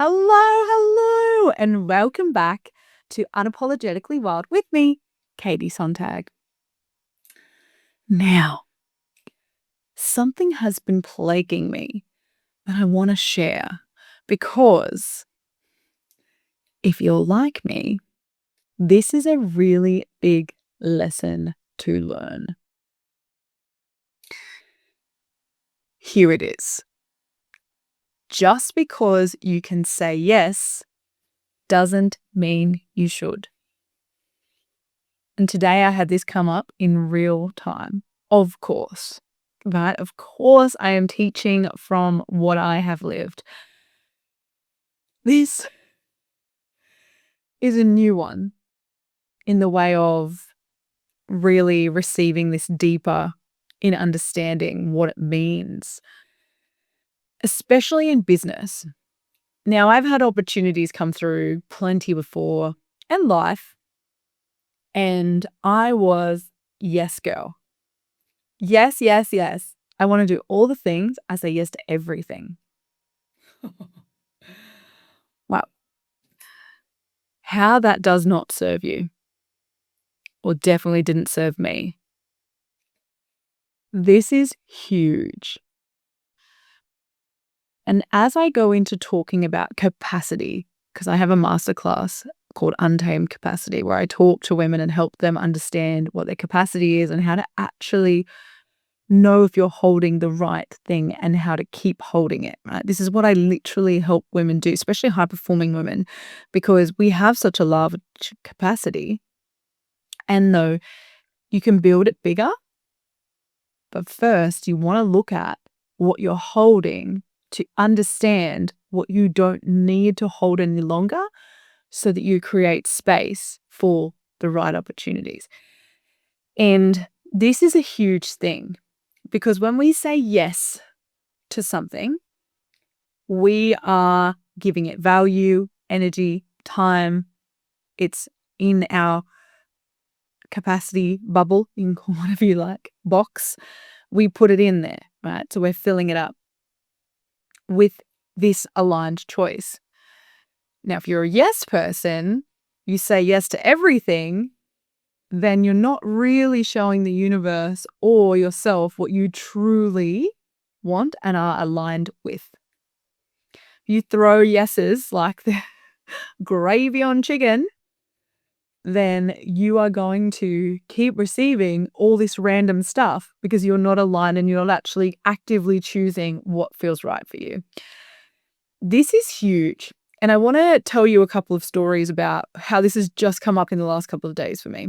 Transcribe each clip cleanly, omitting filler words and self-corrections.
Hello, and welcome back to Unapologetically Wild with me, Katie Sontag. Now, something has been plaguing me that I want to share because if you're like me, this is a really big lesson to learn. Here it is. Just because you can say yes doesn't mean you should. And today I had this come up in real time, of course, right? Of course, I am teaching from what I have lived. This is a new one in the way of really receiving this deeper in understanding what it means, especially in business. Now, I've had opportunities come through plenty before and life, and I was yes girl. Yes, yes, yes. I want to do all the things. I say yes to everything. Wow. How that does not serve you, or definitely didn't serve me. This is huge. And as I go into talking about capacity, because I have a masterclass called Untamed Capacity, where I talk to women and help them understand what their capacity is and how to actually know if you're holding the right thing and how to keep holding it, right? This is what I literally help women do, especially high-performing women, because we have such a large capacity. And though you can build it bigger, but first you want to look at what you're holding to understand what you don't need to hold any longer so that you create space for the right opportunities. And this is a huge thing because when we say yes to something, we are giving it value, energy, time. It's in our capacity bubble, you can call whatever you like, box. We put it in there, right? So we're filling it up with this aligned choice. Now, if you're a yes person, you say yes to everything, then you're not really showing the universe or yourself what you truly want and are aligned with. You throw yeses like the gravy on chicken, then you are going to keep receiving all this random stuff because you're not aligned and you're not actually actively choosing what feels right for you. This is huge. And I want to tell you a couple of stories about how this has just come up in the last couple of days for me.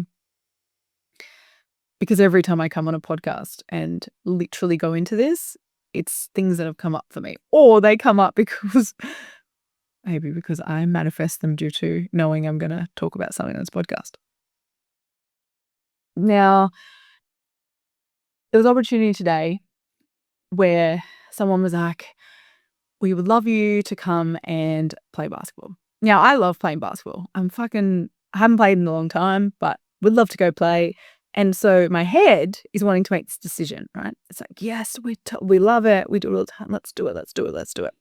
Because every time I come on a podcast and literally go into this, it's things that have come up for me. Or they come up because maybe because I manifest them due to knowing I'm going to talk about something on this podcast. Now, there was an opportunity today where someone was like, we would love you to come and play basketball. Now, I love playing basketball. I haven't played in a long time, but would love to go play. And so my head is wanting to make this decision, right? It's like, yes, we love it. We do it all the time. Let's do it.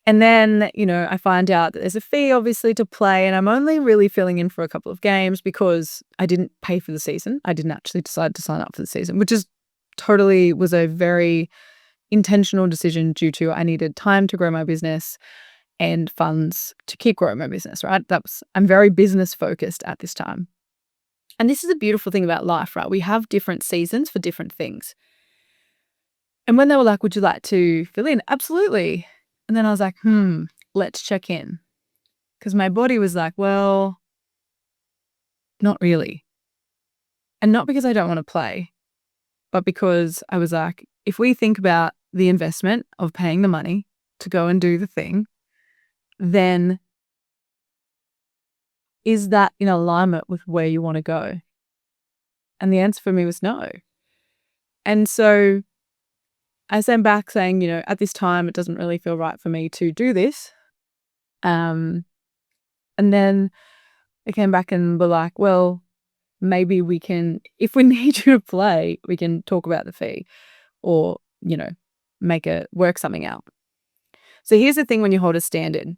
And then, I find out that there's a fee, obviously, to play. And I'm only really filling in for a couple of games because I didn't pay for the season. I didn't actually decide to sign up for the season, which is was a very intentional decision due to I needed time to grow my business and funds to keep growing my business, right? I'm very business focused at this time. And this is a beautiful thing about life, right? We have different seasons for different things. And when they were like, would you like to fill in? Absolutely. And then I was like, let's check in. Because my body was like, well, not really. And not because I don't want to play, but because I was like, if we think about the investment of paying the money to go and do the thing, then is that in alignment with where you want to go? And the answer for me was no. And so I sent back saying, at this time, it doesn't really feel right for me to do this. And then they came back and were like, well, maybe we can, if we need you to play, we can talk about the fee or, work something out. So here's the thing when you hold a standard,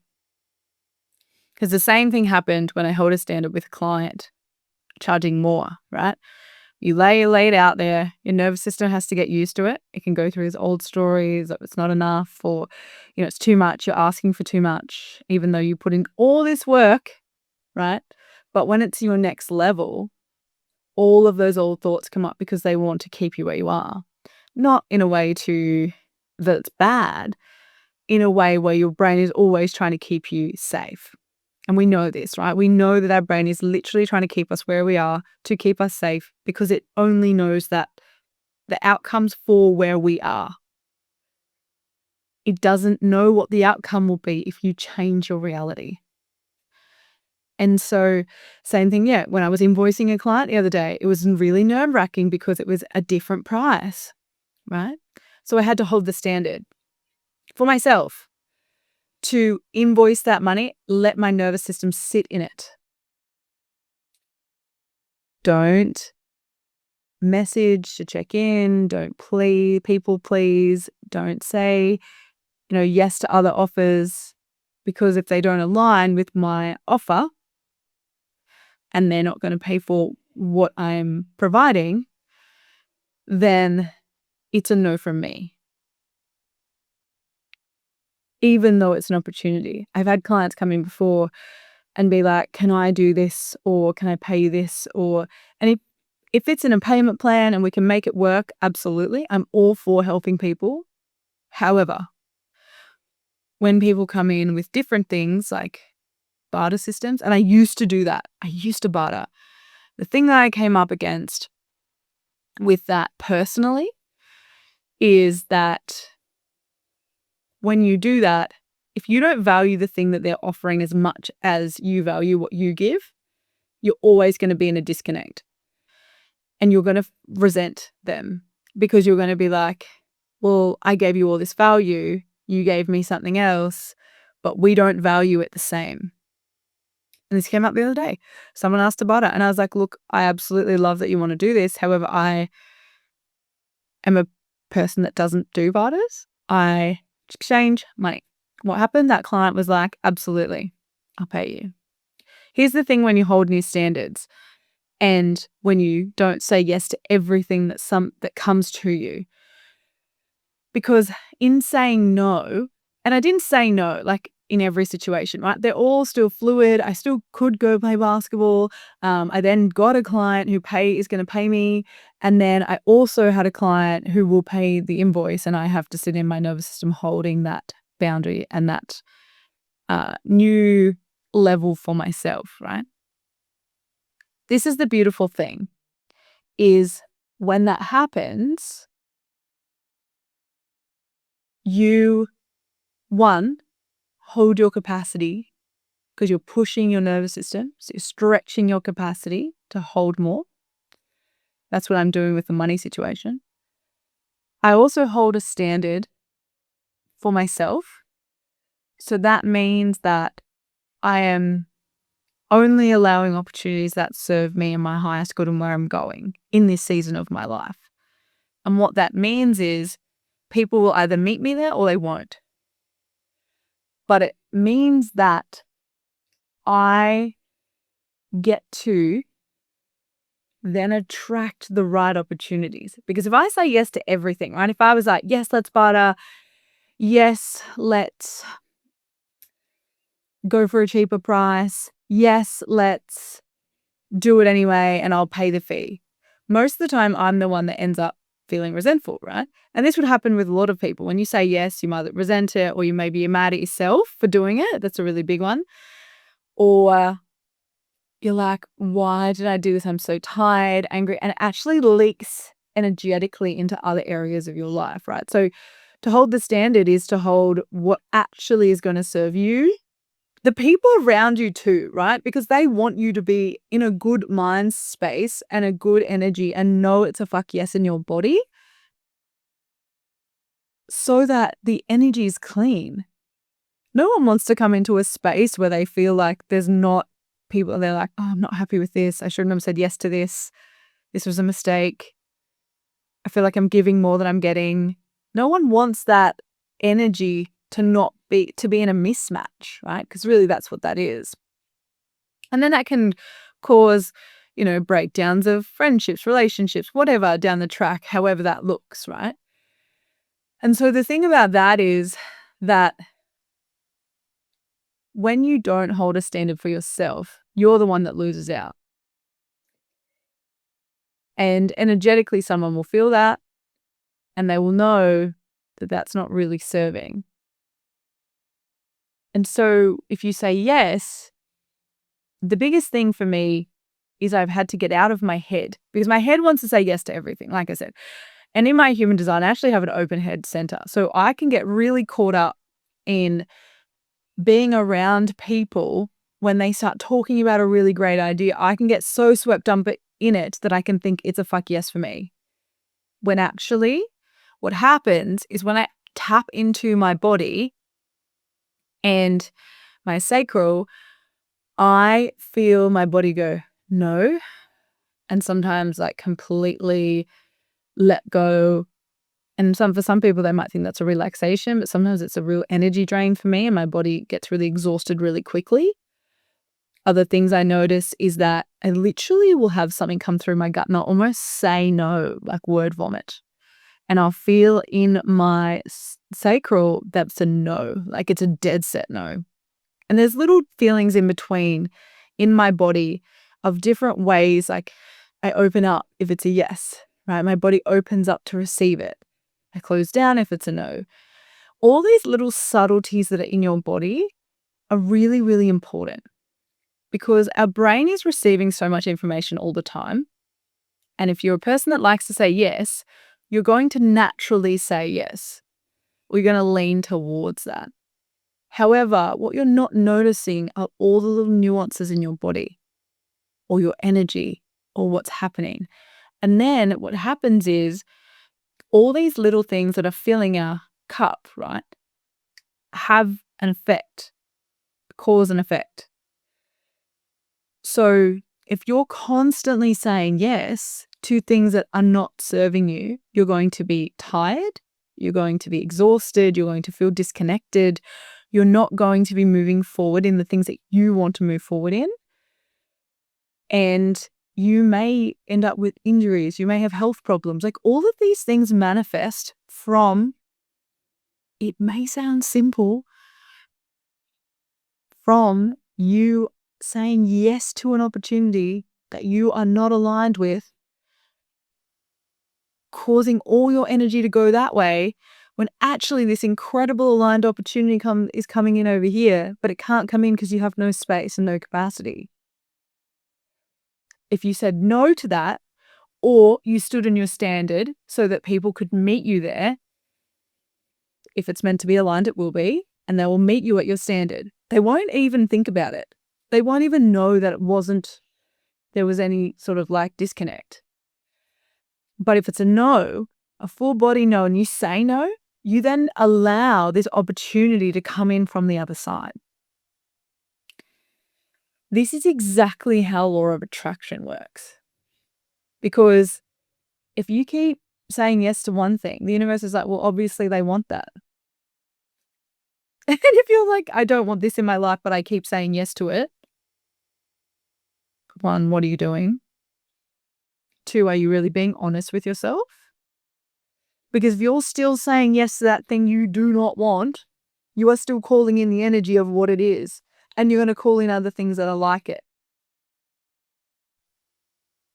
because the same thing happened when I held a standard with a client, charging more, right? You lay it out there. Your nervous system has to get used to it. It can go through his old stories that it's not enough, or, it's too much. You're asking for too much, even though you put in all this work, right? But when it's your next level, all of those old thoughts come up because they want to keep you where you are. Not in a way that's bad, in a way where your brain is always trying to keep you safe. And we know this, right? We know that our brain is literally trying to keep us where we are, to keep us safe, because it only knows that the outcomes for where we are. It doesn't know what the outcome will be if you change your reality. And so, same thing, when I was invoicing a client the other day, it was really nerve-wracking because it was a different price, right? So I had to hold the standard for myself to invoice that money, let my nervous system sit in it. Don't message to check in, don't people please, don't say, yes to other offers, because if they don't align with my offer and they're not going to pay for what I'm providing, then it's a no from me. Even though it's an opportunity. I've had clients come in before and be like, can I do this, or can I pay you this? And if it's in a payment plan and we can make it work, absolutely. I'm all for helping people. However, when people come in with different things like barter systems, and I used to do that. I used to barter. The thing that I came up against with that personally is that when you do that, if you don't value the thing that they're offering as much as you value what you give, you're always going to be in a disconnect. And you're going to resent them because you're going to be like, well, I gave you all this value, you gave me something else, but we don't value it the same. And this came up the other day. Someone asked to barter, and I was like, look, I absolutely love that you want to do this. However, I am a person that doesn't do barters. I exchange money. What happened? That client was like, absolutely, I'll pay you. Here's the thing when you hold new standards and when you don't say yes to everything that comes to you. Because in saying no, and I didn't say no like in every situation, right? They're all still fluid. I still could go play basketball. I then got a client who is going to pay me. And then I also had a client who will pay the invoice, and I have to sit in my nervous system holding that boundary and that new level for myself, right? This is the beautiful thing, is when that happens, you, one, hold your capacity because you're pushing your nervous system. So you're stretching your capacity to hold more. That's what I'm doing with the money situation. I also hold a standard for myself. So that means that I am only allowing opportunities that serve me and my highest good and where I'm going in this season of my life. And what that means is people will either meet me there or they won't. But it means that I get to then attract the right opportunities. Because if I say yes to everything, right? If I was like, yes, let's barter. Yes, let's go for a cheaper price. Yes, let's do it anyway and I'll pay the fee. Most of the time, I'm the one that ends up feeling resentful, right? And this would happen with a lot of people. When you say yes, you might resent it, or you may be mad at yourself for doing it. That's a really big one. Or you're like, why did I do this? I'm so tired, angry. And it actually leaks energetically into other areas of your life, right? So to hold the standard is to hold what actually is going to serve you, the people around you too, right? Because they want you to be in a good mind space and a good energy and know it's a fuck yes in your body, so that the energy is clean. No one wants to come into a space where they feel like there's not people, they're like, oh, I'm not happy with this. I shouldn't have said yes to this. This was a mistake. I feel like I'm giving more than I'm getting. No one wants that energy to be in a mismatch, right? Because really that's what that is. And then that can cause, breakdowns of friendships, relationships, whatever down the track, however that looks, right? And so the thing about that is that when you don't hold a standard for yourself, you're the one that loses out. And energetically, someone will feel that and they will know that that's not really serving. And so if you say yes, the biggest thing for me is I've had to get out of my head, because my head wants to say yes to everything, like I said. And in my human design, I actually have an open head center. So I can get really caught up in being around people when they start talking about a really great idea. I can get so swept up in it that I can think it's a fuck yes for me. When actually what happens is when I tap into my body and my sacral, I feel my body go, no. And sometimes like completely let go. And for some people, they might think that's a relaxation, but sometimes it's a real energy drain for me and my body gets really exhausted really quickly. Other things I notice is that I literally will have something come through my gut and I'll almost say no, like word vomit. And I'll feel in my sacral that's a no, like it's a dead set no. And there's little feelings in between in my body of different ways, like I open up if it's a yes, right? My body opens up to receive it. I close down if it's a no. All these little subtleties that are in your body are really, really important because our brain is receiving so much information all the time. And if you're a person that likes to say yes, you're going to naturally say yes. Or you're going to lean towards that. However, what you're not noticing are all the little nuances in your body or your energy or what's happening. And then what happens is all these little things that are filling our cup, right, have an effect, cause and effect. So if you're constantly saying yes to things that are not serving you, you're going to be tired, you're going to be exhausted, you're going to feel disconnected, you're not going to be moving forward in the things that you want to move forward in. And you may end up with injuries, you may have health problems. Like all of these things manifest from, it may sound simple, from you saying yes to an opportunity that you are not aligned with, causing all your energy to go that way, when actually this incredible aligned opportunity is coming in over here, but it can't come in because you have no space and no capacity. If you said no to that, or you stood in your standard so that people could meet you there, if it's meant to be aligned, it will be, and they will meet you at your standard. They won't even think about it. They won't even know that there was any sort of like disconnect. But if it's a no, a full body no, and you say no, you then allow this opportunity to come in from the other side. This is exactly how law of attraction works. Because if you keep saying yes to one thing, the universe is like, well, obviously they want that. And if you're like, I don't want this in my life, but I keep saying yes to it. 1, what are you doing? 2, are you really being honest with yourself? Because if you're still saying yes to that thing you do not want, you are still calling in the energy of what it is. And you're going to call in other things that are like it.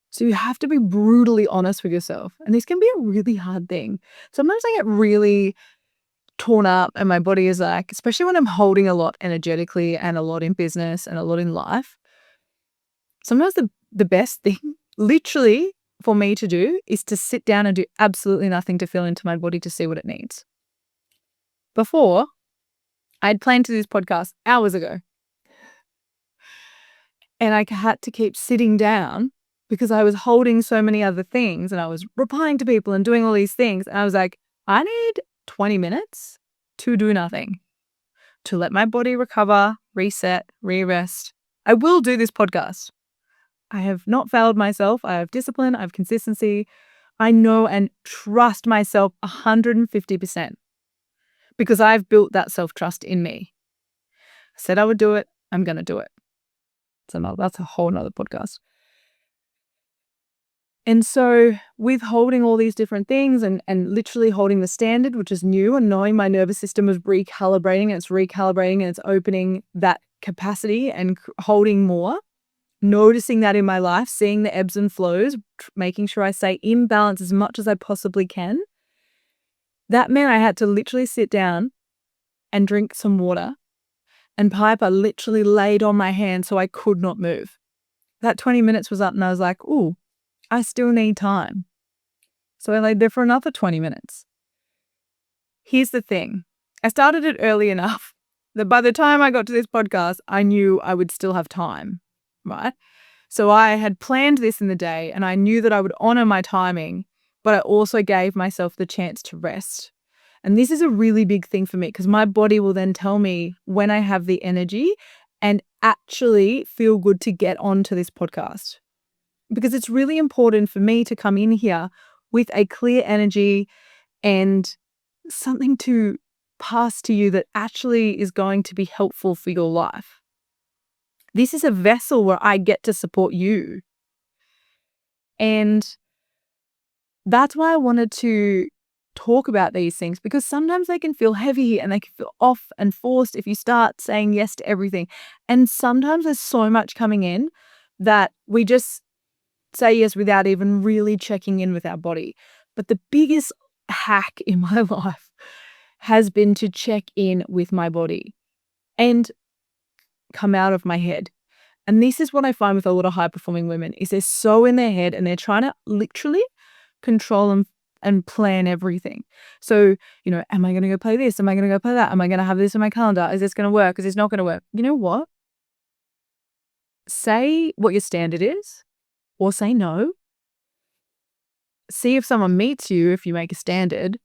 So you have to be brutally honest with yourself. And this can be a really hard thing. Sometimes I get really torn up and my body is like, especially when I'm holding a lot energetically and a lot in business and a lot in life, sometimes the best thing literally for me to do is to sit down and do absolutely nothing to feel into my body to see what it needs. Before, I'd planned to do this podcast hours ago. And I had to keep sitting down because I was holding so many other things and I was replying to people and doing all these things. And I was like, I need 20 minutes to do nothing, to let my body recover, reset, re-rest. I will do this podcast. I have not failed myself. I have discipline. I have consistency. I know and trust myself 150%. because I've built that self-trust in me. I said I would do it. I'm going to do it. So that's a whole nother podcast. And so with holding all these different things and literally holding the standard, which is new, and knowing my nervous system is recalibrating and it's opening that capacity and holding more, noticing that in my life, seeing the ebbs and flows, making sure I stay in balance as much as I possibly can. That meant I had to literally sit down and drink some water, and Piper literally laid on my hand so I could not move. That 20 minutes was up and I was like, ooh, I still need time. So I laid there for another 20 minutes. Here's the thing. I started it early enough that by the time I got to this podcast, I knew I would still have time, right? So I had planned this in the day and I knew that I would honor my timing, but I also gave myself the chance to rest. And this is a really big thing for me because my body will then tell me when I have the energy and actually feel good to get onto this podcast. Because it's really important for me to come in here with a clear energy and something to pass to you that actually is going to be helpful for your life. This is a vessel where I get to support you. And that's why I wanted to talk about these things, because sometimes they can feel heavy and they can feel off and forced if you start saying yes to everything. And sometimes there's so much coming in that we just say yes without even really checking in with our body. But the biggest hack in my life has been to check in with my body and come out of my head. And this is what I find with a lot of high-performing women is they're so in their head and they're trying to literally control and plan everything. So, am I going to go play this? Am I going to go play that? Am I going to have this in my calendar? Is this going to work? Is this not going to work? You know what? Say what your standard is or say no. See if someone meets you if you make a standard.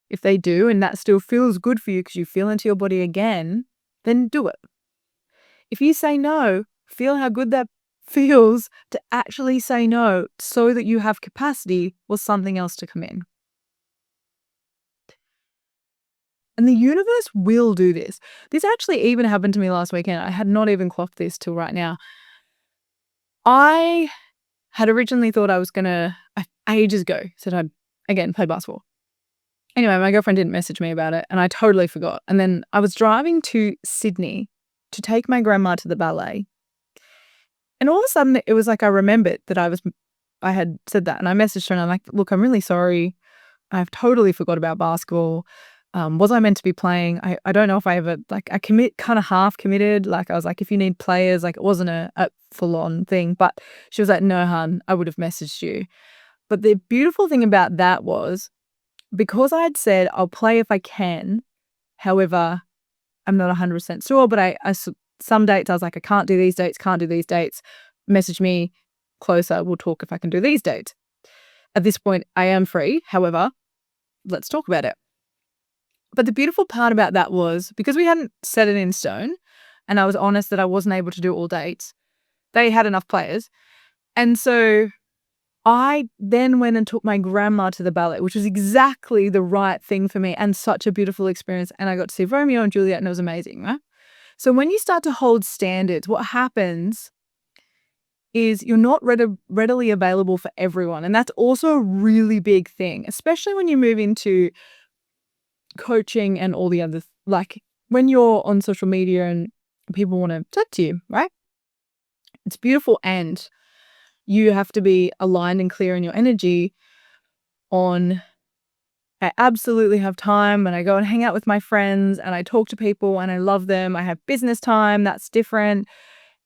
If they do and that still feels good for you because you feel into your body again, then do it. If you say no, feel how good that feels to actually say no so that you have capacity for something else to come in. And the universe will do this. This actually even happened to me last weekend. I had not even clocked this till right now. I had originally thought I was going to, ages ago, said I'd, again, play basketball. Anyway, my girlfriend didn't message me about it and I totally forgot. And then I was driving to Sydney to take my grandma to the ballet. And all of a sudden it was like I remembered that I had said that and I messaged her and I'm like, look, I'm really sorry. I've totally forgot about basketball. Was I meant to be playing? I don't know if I ever, I kind of half committed. I was like, if you need players, it wasn't a full on thing. But she was like, no, hun, I would have messaged you. But the beautiful thing about that was because I had said I'll play if I can. However, I'm not 100% sure, but some dates I was like, I can't do these dates, message me closer. We'll talk if I can do these dates. At this point, I am free. However, let's talk about it. But the beautiful part about that was because we hadn't set it in stone and I was honest that I wasn't able to do all dates, they had enough players. And so I then went and took my grandma to the ballet, which was exactly the right thing for me and such a beautiful experience. And I got to see Romeo and Juliet and it was amazing, right? So when you start to hold standards, what happens is you're not readily available for everyone. And that's also a really big thing, especially when you move into coaching and all the other, when you're on social media and people want to talk to you, right? It's beautiful and you have to be aligned and clear in your energy on, I absolutely have time and I go and hang out with my friends and I talk to people and I love them. I have business time, that's different.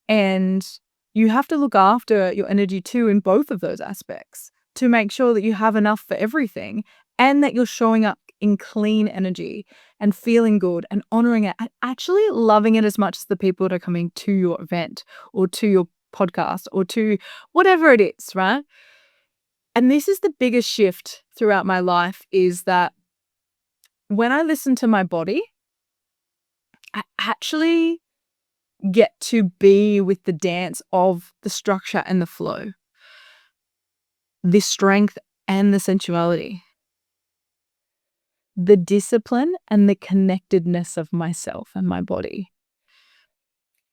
And you have to look after your energy too in both of those aspects to make sure that you have enough for everything and that you're showing up in clean energy and feeling good and honoring it and actually loving it as much as the people that are coming to your event or to your podcast or to whatever it is, right? And this is the biggest shift throughout my life is that when I listen to my body, I actually get to be with the dance of the structure and the flow, the strength and the sensuality. the discipline and the connectedness of myself and my body.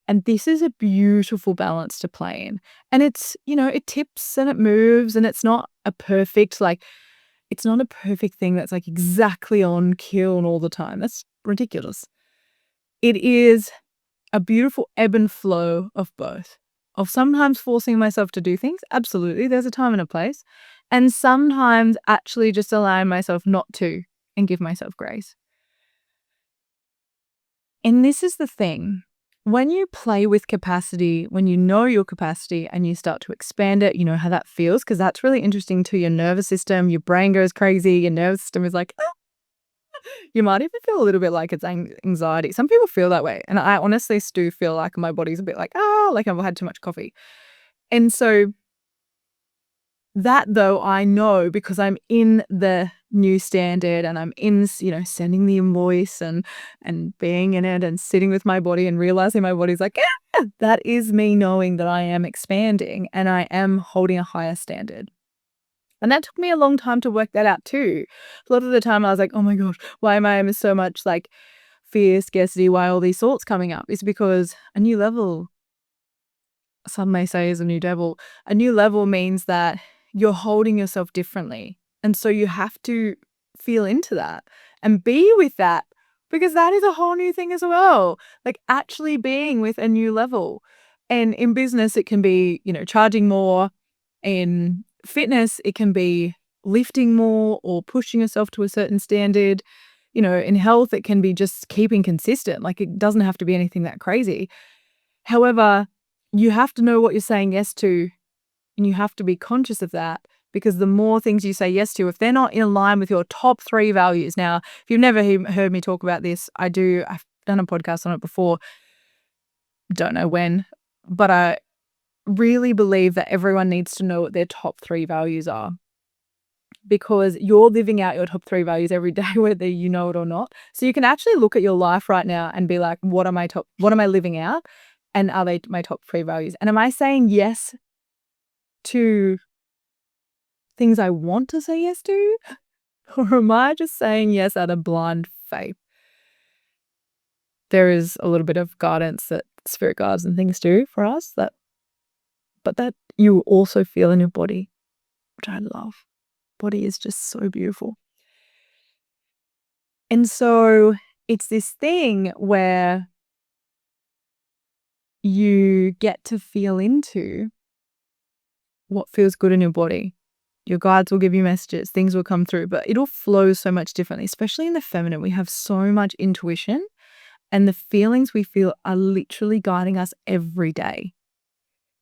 And this is a beautiful balance to play in. And it's, it tips and it moves and it's not a perfect, it's not a perfect thing that's like exactly on kiln all the time. That's ridiculous. It is a beautiful ebb and flow of both. Of sometimes forcing myself to do things. Absolutely. There's a time and a place. And sometimes actually just allowing myself not to and give myself grace. And this is the thing. When you play with capacity, when you know your capacity and you start to expand it, you know how that feels, because that's really interesting to your nervous system. Your brain goes crazy. Your nervous system is like, ah. You might even feel a little bit like it's anxiety. Some people feel that way. And I honestly do feel like my body's a bit like, like I've had too much coffee. And so that though I know because I'm in the new standard and I'm in, sending the invoice and being in it and sitting with my body and realizing my body's like, that is me knowing that I am expanding and I am holding a higher standard. And that took me a long time to work that out too. A lot of the time I was like, oh my gosh, why am I in so much like fear, scarcity, why all these thoughts coming up? It's because a new level, some may say, is a new devil. A new level means that you're holding yourself differently. And so you have to feel into that and be with that because that is a whole new thing as well. Like actually being with a new level. And in business, it can be, charging more. In fitness, it can be lifting more or pushing yourself to a certain standard. In health, it can be just keeping consistent. Like it doesn't have to be anything that crazy. However, you have to know what you're saying yes to, and you have to be conscious of that because the more things you say yes to, if they're not in line with your top 3 values. Now, if you've never heard me talk about this, I've done a podcast on it before. Don't know when, but I really believe that everyone needs to know what their top 3 values are because you're living out your top 3 values every day, whether you know it or not. So you can actually look at your life right now and be like, what am I living out? And are they my top 3 values? And am I saying yes to things I want to say yes to? Or am I just saying yes out of blind faith? There is a little bit of guidance that spirit guides and things do for us, but that you also feel in your body, which I love. Body is just so beautiful. And so it's this thing where you get to feel into what feels good in your body. Your guides will give you messages, things will come through, but it'll flow so much differently, especially in the feminine. We have so much intuition and the feelings we feel are literally guiding us every day.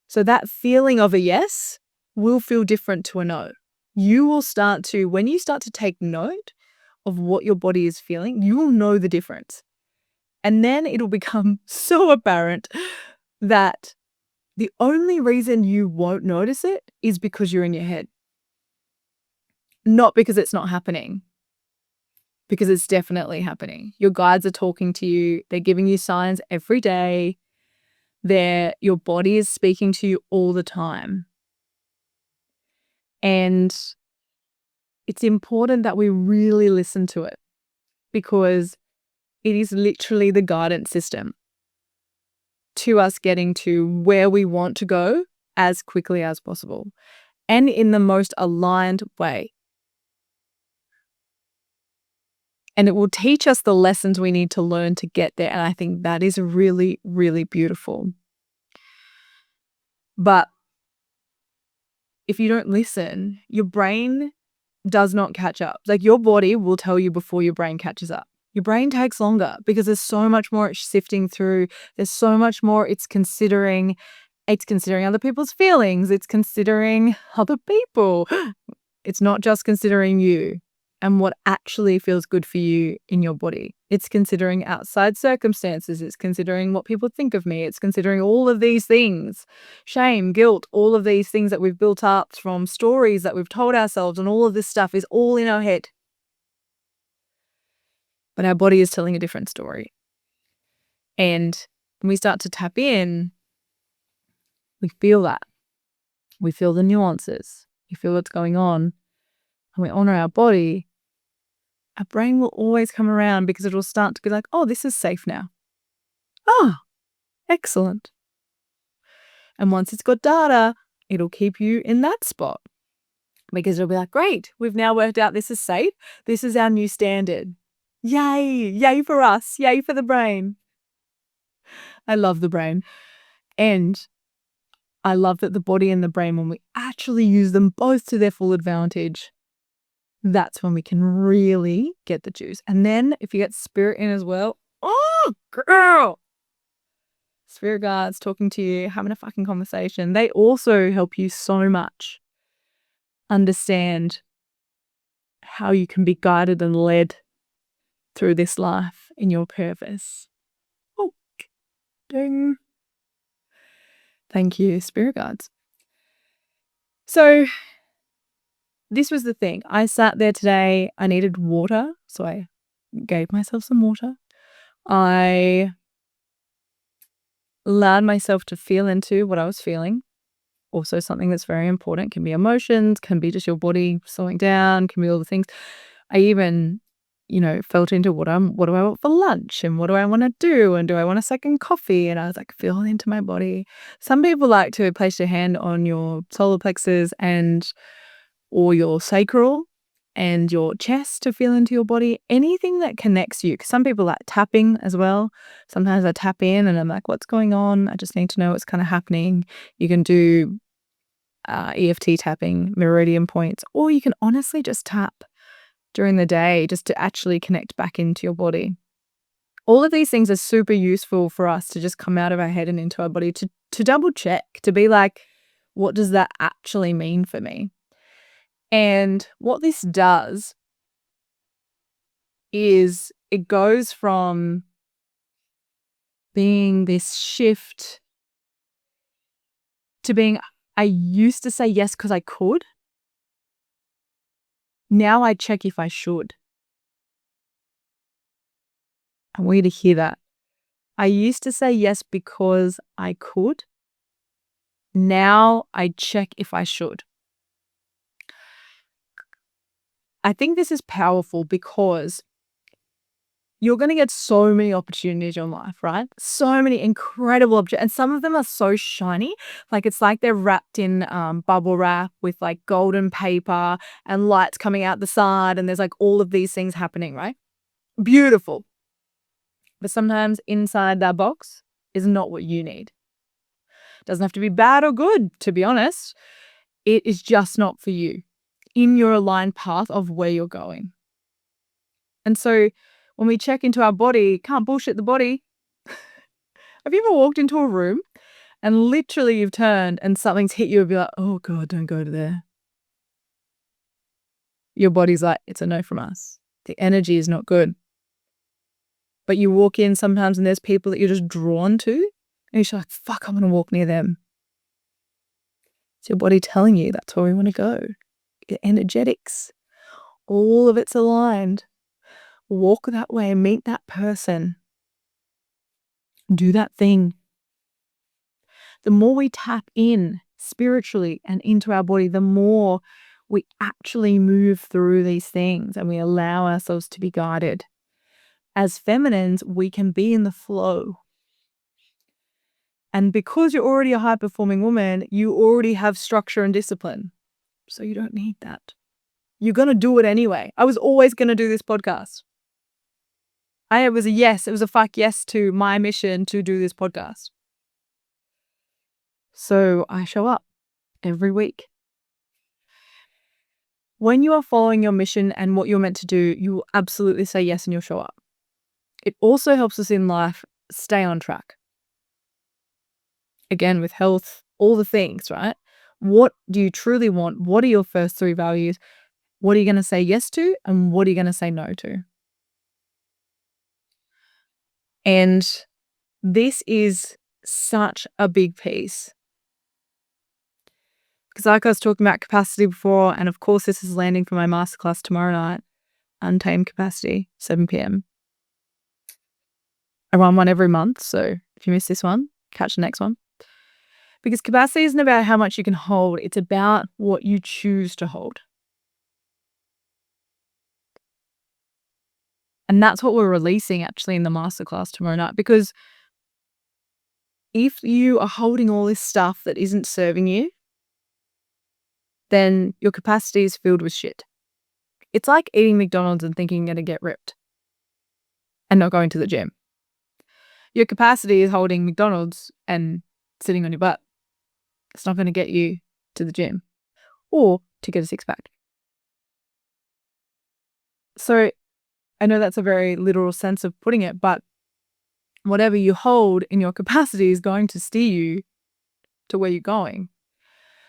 So that feeling of a yes will feel different to a no. You will start to, when you start to take note of what your body is feeling, you will know the difference. And then it'll become so apparent that the only reason you won't notice it is because you're in your head. Not because it's not happening. Because it's definitely happening. Your guides are talking to you. They're giving you signs every day. Your body is speaking to you all the time. And it's important that we really listen to it because it is literally the guidance system to us getting to where we want to go as quickly as possible and in the most aligned way. And it will teach us the lessons we need to learn to get there. And I think that is really, really beautiful. But if you don't listen, your brain does not catch up. Like your body will tell you before your brain catches up. Your brain takes longer because there's so much more it's sifting through. There's so much more it's considering. It's considering other people's feelings. It's considering other people. It's not just considering you and what actually feels good for you in your body. It's considering outside circumstances. It's considering what people think of me. It's considering all of these things. Shame, guilt, all of these things that we've built up from stories that we've told ourselves, and all of this stuff is all in our head. But our body is telling a different story. And when we start to tap in, we feel that. We feel the nuances. We feel what's going on. And we honor our body. our brain will always come around because it'll start to be like, oh, this is safe now. Oh, excellent. And once it's got data, it'll keep you in that spot because it'll be like, great, we've now worked out this is safe. This is our new standard. Yay, yay for us, yay for the brain. I love the brain. And I love that the body and the brain, when we actually use them both to their full advantage, that's when we can really get the juice. And then if you get spirit in as well, oh, girl. Spirit guides talking to you, having a fucking conversation. They also help you so much understand how you can be guided and led through this life in your purpose. Oh, ding. Thank you, spirit guides. So this was the thing. I sat there today. I needed water, so I gave myself some water. I allowed myself to feel into what I was feeling. Also, something that's very important can be emotions, can be just your body slowing down, can be all the things. I even, felt into what do I want for lunch and what do I want to do and do I want a second coffee? And I was like, feel into my body. Some people like to place their hand on your solar plexus or your sacral and your chest to feel into your body. Anything that connects you. 'Cause some people like tapping as well. Sometimes I tap in and I'm like, what's going on? I just need to know what's kind of happening. You can do EFT tapping, meridian points, or you can honestly just tap during the day just to actually connect back into your body. All of these things are super useful for us to just come out of our head and into our body to double check, to be like, what does that actually mean for me? And what this does is it goes from being this shift to being, I used to say yes because I could. Now I check if I should. I want you to hear that. I used to say yes because I could. Now I check if I should. I think this is powerful because you're going to get so many opportunities in life, right? So many incredible opportunities. And some of them are so shiny. Like it's like they're wrapped in bubble wrap with like golden paper and lights coming out the side. And there's like all of these things happening, right? Beautiful. But sometimes inside that box is not what you need. Doesn't have to be bad or good, to be honest. It is just not for you in your aligned path of where you're going. And so when we check into our body, can't bullshit the body. Have you ever walked into a room and literally you've turned and something's hit you and be like, oh God, don't go to there. Your body's like, it's a no from us. The energy is not good. But you walk in sometimes and there's people that you're just drawn to and you're like, fuck, I'm going to walk near them. It's your body telling you that's where we want to go. Your energetics, all of it's aligned. Walk that way, meet that person. Do that thing. The more we tap in spiritually and into our body, the more we actually move through these things and we allow ourselves to be guided. As feminines, we can be in the flow. And because you're already a high-performing woman, you already have structure and discipline. So you don't need that. You're going to do it anyway. I was always going to do this podcast. It was a fuck yes to my mission to do this podcast. So I show up every week. When you are following your mission and what you're meant to do, you will absolutely say yes and you'll show up. It also helps us in life stay on track. Again, with health, all the things, right? What do you truly want? What are your first 3 values? What are you going to say yes to? And what are you going to say no to? And this is such a big piece. Because like I was talking about capacity before, and of course this is landing for my masterclass tomorrow night, Untamed Capacity, 7 p.m. I run one every month, so if you miss this one, catch the next one. Because capacity isn't about how much you can hold, it's about what you choose to hold. And that's what we're releasing actually in the masterclass tomorrow night. Because if you are holding all this stuff that isn't serving you, then your capacity is filled with shit. It's like eating McDonald's and thinking you're going to get ripped and not going to the gym. Your capacity is holding McDonald's and sitting on your butt. It's not going to get you to the gym or to get a six pack. So I know that's a very literal sense of putting it, but whatever you hold in your capacity is going to steer you to where you're going.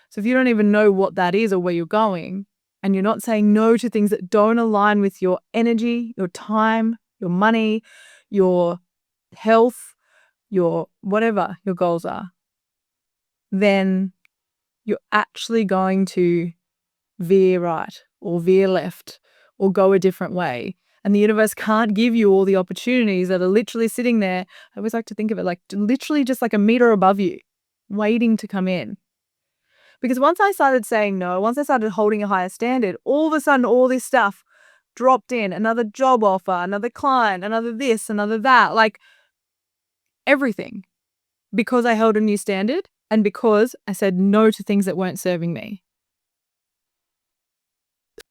So if you don't even know what that is or where you're going, and you're not saying no to things that don't align with your energy, your time, your money, your health, your whatever your goals are, then you're actually going to veer right or veer left or go a different way. And the universe can't give you all the opportunities that are literally sitting there. I always like to think of it like literally just like a meter above you, waiting to come in. Because once I started saying no, once I started holding a higher standard, all of a sudden all this stuff dropped in. Another job offer, another client, another this, another that, like everything. Because I held a new standard and because I said no to things that weren't serving me.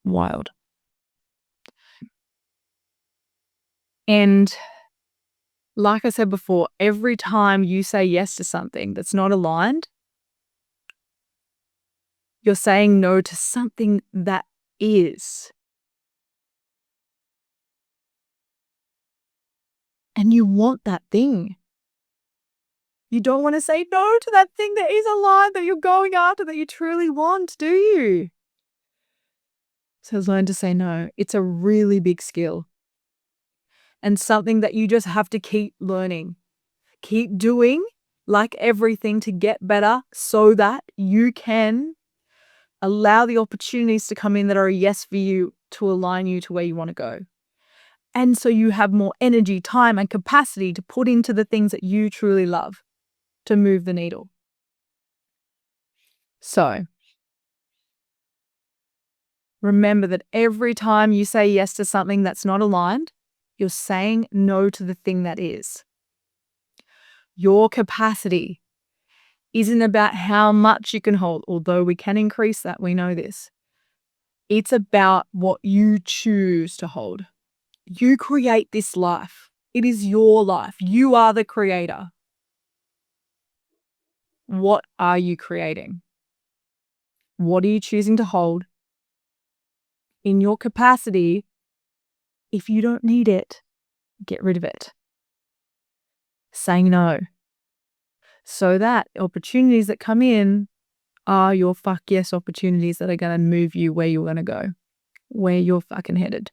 Wild. And like I said before, every time you say yes to something that's not aligned, you're saying no to something that is. And you want that thing. You don't want to say no to that thing that is aligned, that you're going after, that you truly want, do you? So learn to say no. It's a really big skill. And something that you just have to keep learning. Keep doing like everything to get better so that you can allow the opportunities to come in that are a yes for you to align you to where you want to go. And so you have more energy, time, and capacity to put into the things that you truly love to move the needle. So remember that every time you say yes to something that's not aligned, you're saying no to the thing that is. Your capacity isn't about how much you can hold, although we can increase that, we know this. It's about what you choose to hold. You create this life. It is your life. You are the creator. What are you creating? What are you choosing to hold in your capacity? If you don't need it, get rid of it. Saying no. So that opportunities that come in are your fuck yes opportunities that are going to move you where you're going to go, where you're fucking headed.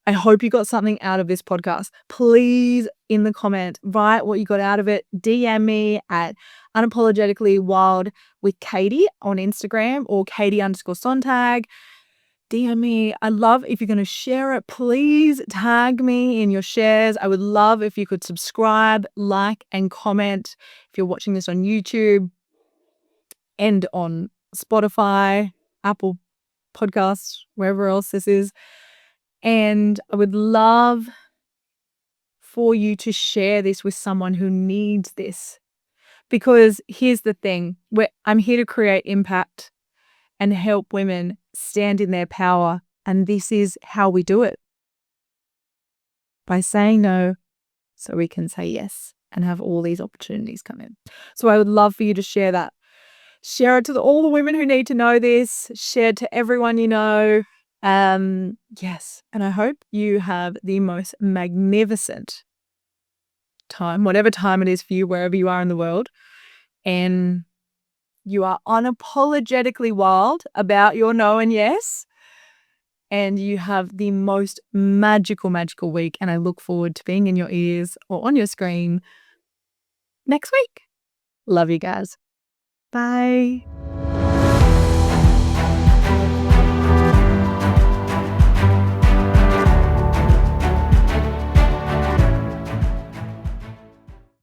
I hope you got something out of this podcast. Please, in the comment, write what you got out of it. DM me at Unapologetically Wild with Katie on Instagram or Katie_Sontag. DM me. I love if you're going to share it. Please tag me in your shares. I would love if you could subscribe, like, and comment if you're watching this on YouTube and on Spotify, Apple Podcasts, wherever else this is. And I would love for you to share this with someone who needs this. Because here's the thing, I'm here to create impact and help women stand in their power. And this is how we do it. By saying no so we can say yes and have all these opportunities come in. So I would love for you to share that. Share it to all the women who need to know this. Share it to everyone you know. Yes. And I hope you have the most magnificent time, whatever time it is for you, wherever you are in the world. And you are unapologetically wild about your no and yes. And you have the most magical, magical week. And I look forward to being in your ears or on your screen next week. Love you guys. Bye.